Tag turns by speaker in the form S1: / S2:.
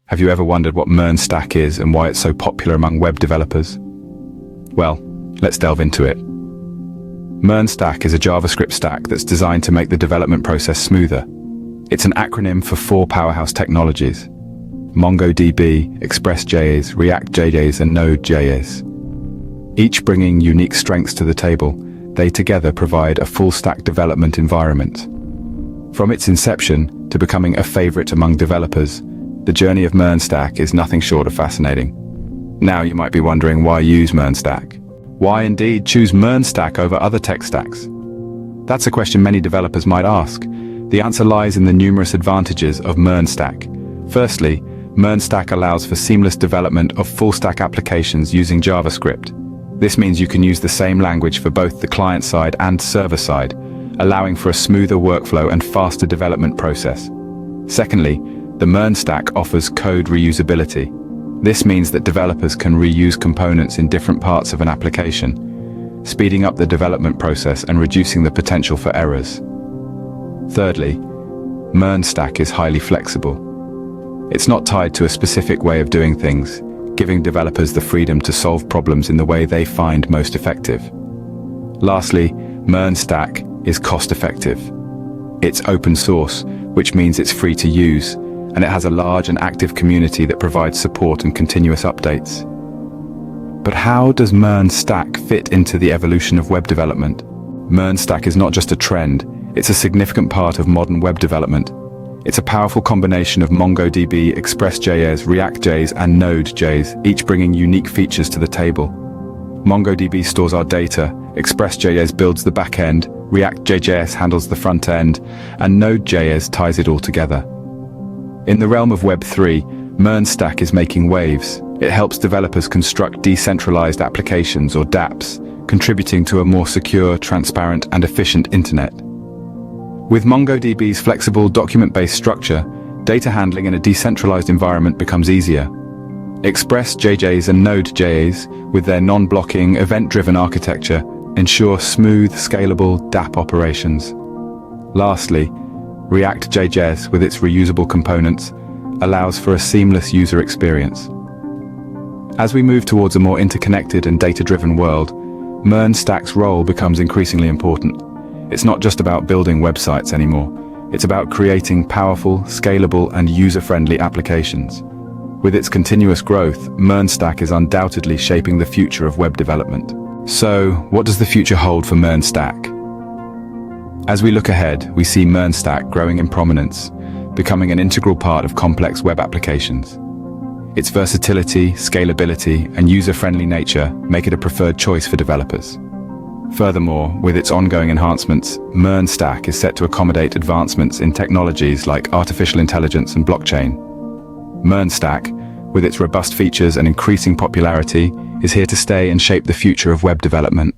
S1: Have you ever wondered what Mern stack is and why it's so popular among web developers? Well, let's delve into it. Mern stack is a JavaScript stack that's designed to make the development process smoother. It's an acronym for 4 powerhouse technologies: MongoDB, Express.js, React.js, and Node.js. Each bringing unique strengths to the table, they together provide a full-stack development environment. From its inception to becoming a favorite among developers, the journey of Mern stack is nothing short of fascinating. Now you might be wondering, why use Mern stack? Why indeed choose Mern stack over other tech stacks? That's a question many developers might ask. The answer lies in the numerous advantages of Mern stack. Firstly, Mern stack allows for seamless development of full-stack applications using JavaScript. This means you can use the same language for both the client side and server side, allowing for a smoother workflow and faster development process. Secondly, the Mern stack offers code reusability. This means that developers can reuse components in different parts of an application, speeding up the development process and reducing the potential for errors. Thirdly, Mern stack is highly flexible. It's not tied to a specific way of doing things, giving developers the freedom to solve problems in the way they find most effective. Lastly, Mern stack is cost-effective. It's open source, which means it's free to use, and it has a large and active community that provides support and continuous updates. But how does Mern stack fit into the evolution of web development? Mern stack is not just a trend, it's a significant part of modern web development. It's a powerful combination of MongoDB, Express.js, React.js, and Node.js, each bringing unique features to the table. MongoDB stores our data, Express.js builds the back end, React.js handles the front end, and Node.js ties it all together. In the realm of Web 3, Mern stack is making waves. It helps developers construct decentralized applications, or dApps, contributing to a more secure, transparent, and efficient internet. With MongoDB's flexible document-based structure, data handling in a decentralized environment becomes easier. Express.js and Node.js, with their non-blocking, event-driven architecture, ensure smooth, scalable dApp operations. Lastly, React.js, with its reusable components, allows for a seamless user experience. As we move towards a more interconnected and data-driven world, Mern stack's role becomes increasingly important. It's not just about building websites anymore. It's about creating powerful, scalable, and user-friendly applications. With its continuous growth, Mern stack is undoubtedly shaping the future of web development. So, what does the future hold for Mern stack? As we look ahead, we see Mern stack growing in prominence, becoming an integral part of complex web applications. Its versatility, scalability, and user-friendly nature make it a preferred choice for developers. Furthermore, with its ongoing enhancements, Mern stack is set to accommodate advancements in technologies like artificial intelligence and blockchain. Mern stack, with its robust features and increasing popularity, is here to stay and shape the future of web development.